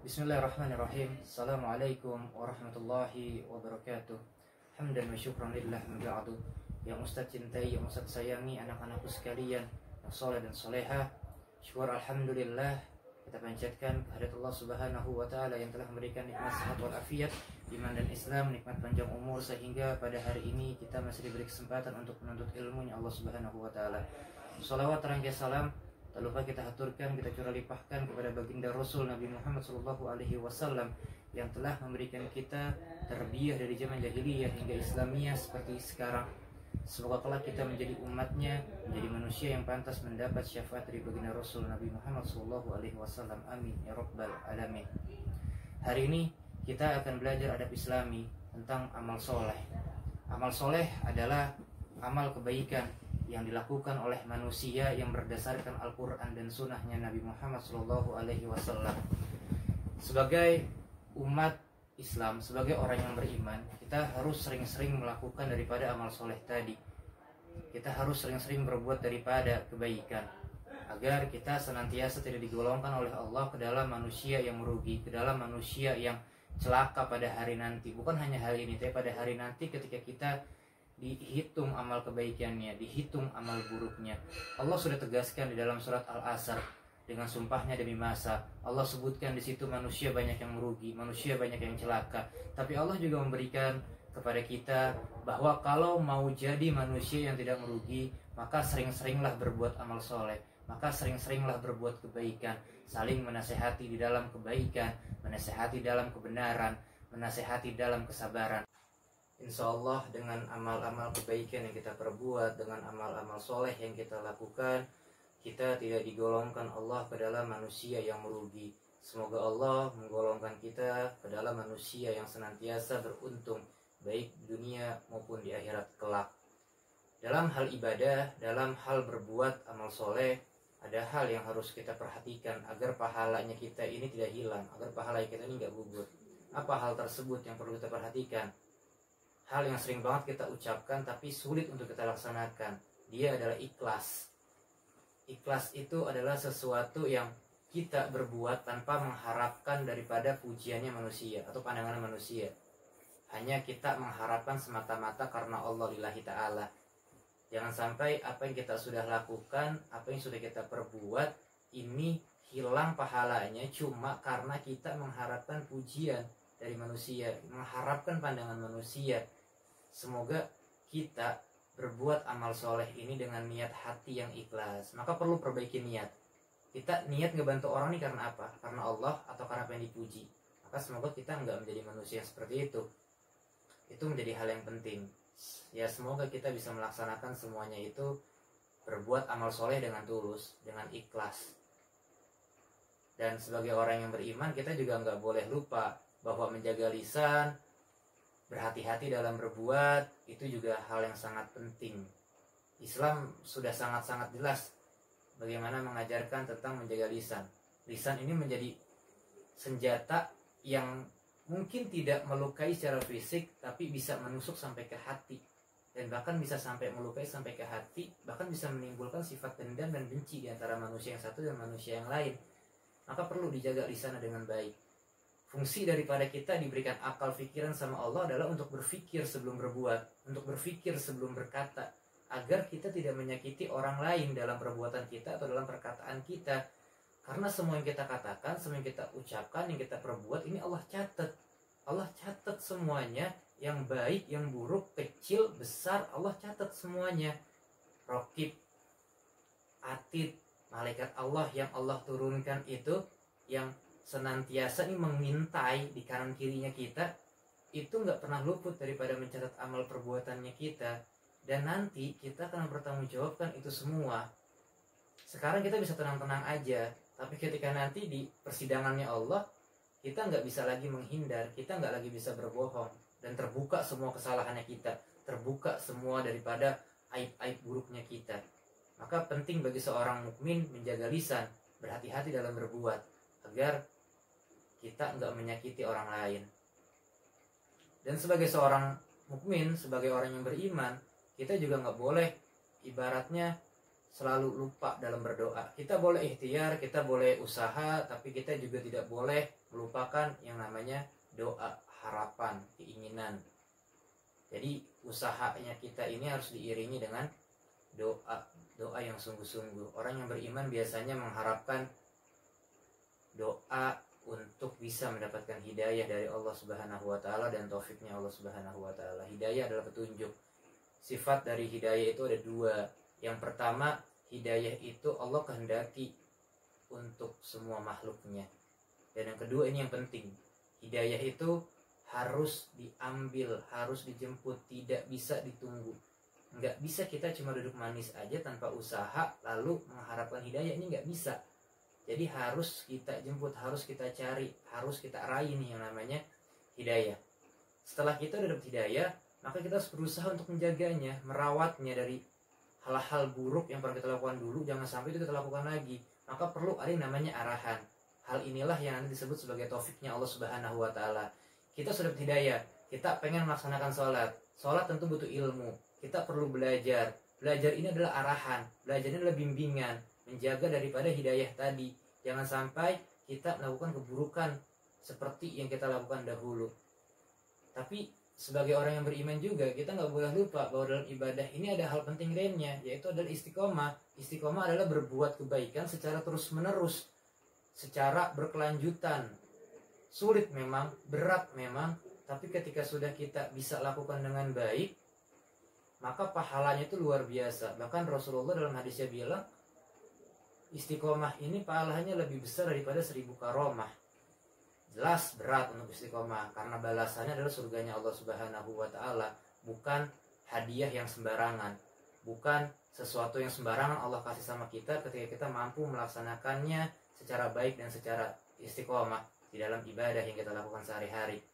Bismillahirrahmanirrahim. Assalamualaikum warahmatullahi wabarakatuh. Hamdan wa syukran lillah ba'du. Yang Ustaz cintai, yang Ustaz sayangi, anak-anakku sekalian yang soleh dan soleha, syukur alhamdulillah kita panjatkan kehadirat Allah Subhanahu wa taala yang telah memberikan nikmat sehat wal afiat, iman dan Islam, nikmat panjang umur, sehingga pada hari ini kita masih diberi kesempatan untuk menuntut ilmunya Allah Subhanahu wa taala. Shalawat rangkaian salam tak lupa kita haturkan, kita curah limpahkan kepada baginda Rasul Nabi Muhammad SAW yang telah memberikan kita tarbiyah dari zaman jahiliyah hingga Islamiyah seperti sekarang. Semoga kelak kita menjadi umatnya, menjadi manusia yang pantas mendapat syafaat dari baginda Rasul Nabi Muhammad SAW. Amin ya rabbal alamin. Hari ini kita akan belajar adab Islami tentang amal soleh. Amal soleh adalah amal kebaikan yang dilakukan oleh manusia yang berdasarkan Al-Quran dan sunnahnya Nabi Muhammad SAW. Sebagai umat Islam, sebagai orang yang beriman, kita harus sering-sering melakukan daripada amal soleh tadi. Kita harus sering-sering berbuat daripada kebaikan, agar kita senantiasa tidak digolongkan oleh Allah ke dalam manusia yang merugi, ke dalam manusia yang celaka pada hari nanti. Bukan hanya hari ini, tapi pada hari nanti ketika kita dihitung amal kebaikannya, dihitung amal buruknya. Allah sudah tegaskan di dalam surat Al-Asr dengan sumpahnya demi masa. Allah sebutkan di situ manusia banyak yang merugi, manusia banyak yang celaka. Tapi Allah juga memberikan kepada kita bahwa kalau mau jadi manusia yang tidak merugi, maka sering-seringlah berbuat amal soleh, maka sering-seringlah berbuat kebaikan, saling menasehati di dalam kebaikan, menasehati dalam kebenaran, menasehati dalam kesabaran. Insya Allah dengan amal-amal kebaikan yang kita perbuat, dengan amal-amal soleh yang kita lakukan, kita tidak digolongkan Allah ke dalam manusia yang merugi. Semoga Allah menggolongkan kita ke dalam manusia yang senantiasa beruntung, baik di dunia maupun di akhirat kelak. Dalam hal ibadah, dalam hal berbuat amal soleh, ada hal yang harus kita perhatikan agar pahalanya kita ini tidak hilang, agar pahala kita ini nggak gugur. Apa hal tersebut yang perlu kita perhatikan? Hal yang sering banget kita ucapkan tapi sulit untuk kita laksanakan. Dia adalah ikhlas. Ikhlas itu adalah sesuatu yang kita berbuat tanpa mengharapkan daripada pujiannya manusia atau pandangan manusia. Hanya kita mengharapkan semata-mata karena Allah lillahi ta'ala. Jangan sampai apa yang kita sudah lakukan, apa yang sudah kita perbuat, ini hilang pahalanya cuma karena kita mengharapkan pujian dari manusia, mengharapkan pandangan manusia. Semoga kita berbuat amal soleh ini dengan niat hati yang ikhlas. Maka perlu perbaiki niat. Kita niat ngebantu orang ini karena apa? Karena Allah atau karena pengen dipuji? Maka semoga kita nggak menjadi manusia yang seperti itu. Itu menjadi hal yang penting. Ya semoga kita bisa melaksanakan semuanya itu, berbuat amal soleh dengan tulus, dengan ikhlas. Dan sebagai orang yang beriman, kita juga nggak boleh lupa bahwa menjaga lisan, berhati-hati dalam berbuat, itu juga hal yang sangat penting. Islam sudah sangat-sangat jelas bagaimana mengajarkan tentang menjaga lisan. Lisan ini menjadi senjata yang mungkin tidak melukai secara fisik, tapi bisa menusuk sampai ke hati. Dan bahkan bisa sampai melukai sampai ke hati, bahkan bisa menimbulkan sifat dendam dan benci di antara manusia yang satu dan manusia yang lain. Maka perlu dijaga lisan dengan baik. Fungsi daripada kita diberikan akal pikiran sama Allah adalah untuk berpikir sebelum berbuat, untuk berpikir sebelum berkata, agar kita tidak menyakiti orang lain dalam perbuatan kita atau dalam perkataan kita. Karena semua yang kita katakan, semua yang kita ucapkan, yang kita perbuat, ini Allah catat. Allah catat semuanya, yang baik, yang buruk, kecil, besar, Allah catat semuanya. Raqib, Atid, malaikat Allah yang Allah turunkan itu, yang senantiasa ini mengintai di kanan kirinya kita, itu nggak pernah luput daripada mencatat amal perbuatannya kita. Dan nanti kita akan bertanggungjawabkan itu semua. Sekarang kita bisa tenang-tenang aja, tapi ketika nanti di persidangannya Allah, kita nggak bisa lagi menghindar, kita nggak lagi bisa berbohong, dan terbuka semua kesalahannya kita, terbuka semua daripada aib-aib buruknya kita. Maka penting bagi seorang mukmin menjaga lisan, berhati-hati dalam berbuat, agar kita nggak menyakiti orang lain. Dan sebagai seorang mukmin, sebagai orang yang beriman, kita juga nggak boleh ibaratnya selalu lupa dalam berdoa. Kita boleh ikhtiar, kita boleh usaha, tapi kita juga tidak boleh melupakan yang namanya doa, harapan, keinginan. Jadi usahanya kita ini harus diiringi dengan doa yang sungguh-sungguh. Orang yang beriman biasanya mengharapkan doa untuk bisa mendapatkan hidayah dari Allah Subhanahu wa taala dan taufiknya Allah Subhanahu wa taala. Hidayah adalah petunjuk. Sifat dari hidayah itu ada dua. Yang pertama, hidayah itu Allah kehendaki untuk semua makhluknya. Dan yang kedua, ini yang penting, hidayah itu harus diambil, harus dijemput, tidak bisa ditunggu. Nggak bisa kita cuma duduk manis aja tanpa usaha lalu mengharapkan hidayah, ini nggak bisa. Jadi harus kita jemput, harus kita cari, harus kita raih nih yang namanya hidayah. Setelah kita udah dapat hidayah, maka kita harus berusaha untuk menjaganya, merawatnya dari hal-hal buruk yang pernah kita lakukan dulu, jangan sampai itu kita lakukan lagi. Maka perlu ada yang namanya arahan. Hal inilah yang nanti disebut sebagai taufiknya Allah Subhanahu wa taala. Kita sudah dapat hidayah, kita pengen melaksanakan sholat. Sholat tentu butuh ilmu. Kita perlu belajar. Belajar ini adalah arahan, belajar ini adalah bimbingan, menjaga daripada hidayah tadi. Jangan sampai kita melakukan keburukan seperti yang kita lakukan dahulu. Tapi sebagai orang yang beriman juga, kita nggak boleh lupa bahwa dalam ibadah ini ada hal penting lainnya, yaitu adalah istiqomah. Istiqomah adalah berbuat kebaikan secara terus-menerus, secara berkelanjutan. Sulit memang, berat memang, tapi ketika sudah kita bisa lakukan dengan baik, maka pahalanya itu luar biasa. Bahkan Rasulullah dalam hadisnya bilang, istiqomah ini pahalanya lebih besar daripada 1000 karomah. Jelas berat untuk istiqomah, karena balasannya adalah surganya Allah Subhanahu wa taala, bukan hadiah yang sembarangan, bukan sesuatu yang sembarangan Allah kasih sama kita ketika kita mampu melaksanakannya secara baik dan secara istiqomah di dalam ibadah yang kita lakukan sehari-hari.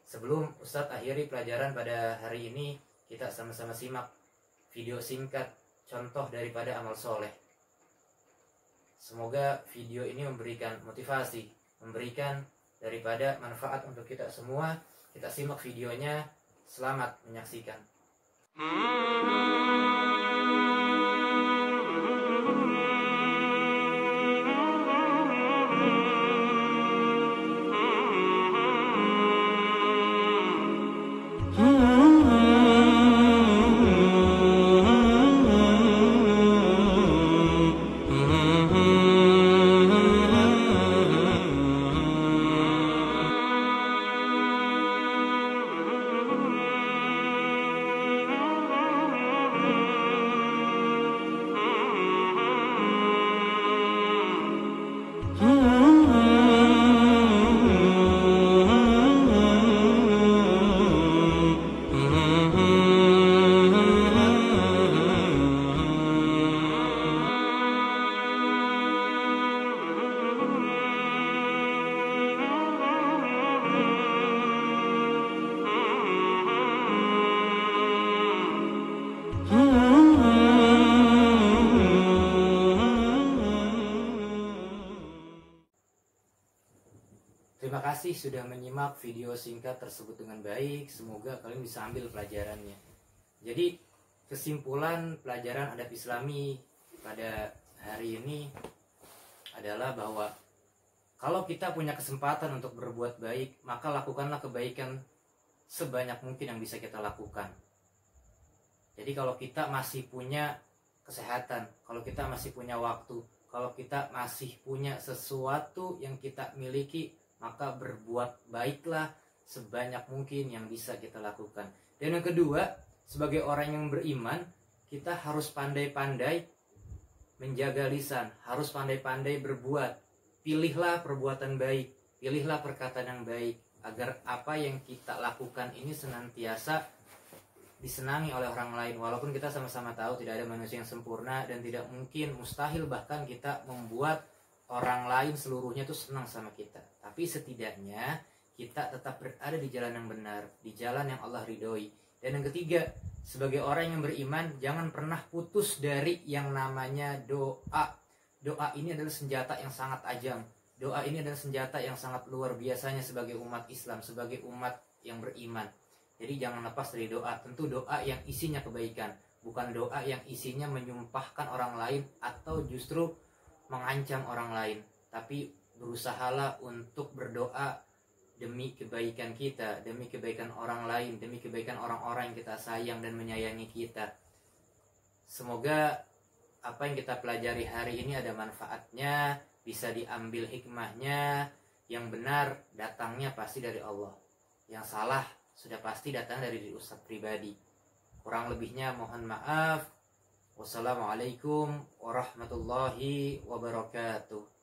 Sebelum Ustadz akhiri pelajaran pada hari ini, kita sama-sama simak video singkat contoh daripada amal soleh. Semoga video ini memberikan motivasi, memberikan daripada manfaat untuk kita semua. Kita simak videonya. Selamat menyaksikan. Terima kasih sudah menyimak video singkat tersebut dengan baik. Semoga kalian bisa ambil pelajarannya. Jadi kesimpulan pelajaran adab Islami pada hari ini adalah bahwa kalau kita punya kesempatan untuk berbuat baik, maka lakukanlah kebaikan sebanyak mungkin yang bisa kita lakukan. Jadi kalau kita masih punya kesehatan, kalau kita masih punya waktu, kalau kita masih punya sesuatu yang kita miliki, maka berbuat baiklah sebanyak mungkin yang bisa kita lakukan. Dan yang kedua, sebagai orang yang beriman, kita harus pandai-pandai menjaga lisan, harus pandai-pandai berbuat. Pilihlah perbuatan baik, pilihlah perkataan yang baik, agar apa yang kita lakukan ini senantiasa disenangi oleh orang lain. Walaupun kita sama-sama tahu tidak ada manusia yang sempurna, dan tidak mungkin, mustahil bahkan kita membuat orang lain seluruhnya itu senang sama kita. Tapi setidaknya kita tetap berada di jalan yang benar, di jalan yang Allah ridhoi. Dan yang ketiga, sebagai orang yang beriman, jangan pernah putus dari yang namanya doa. Doa ini adalah senjata yang sangat tajam. Doa ini adalah senjata yang sangat luar biasanya sebagai umat Islam, sebagai umat yang beriman. Jadi jangan lepas dari doa. Tentu doa yang isinya kebaikan, bukan doa yang isinya menyumpahkan orang lain atau justru mengancam orang lain, tapi berusahalah untuk berdoa demi kebaikan kita, demi kebaikan orang lain, demi kebaikan orang-orang yang kita sayang dan menyayangi kita. Semoga apa yang kita pelajari hari ini ada manfaatnya, bisa diambil hikmahnya. Yang benar datangnya pasti dari Allah, yang salah sudah pasti datang dari diri Ustadz pribadi. Kurang lebihnya mohon maaf. Wassalamualaikum warahmatullahi wabarakatuh.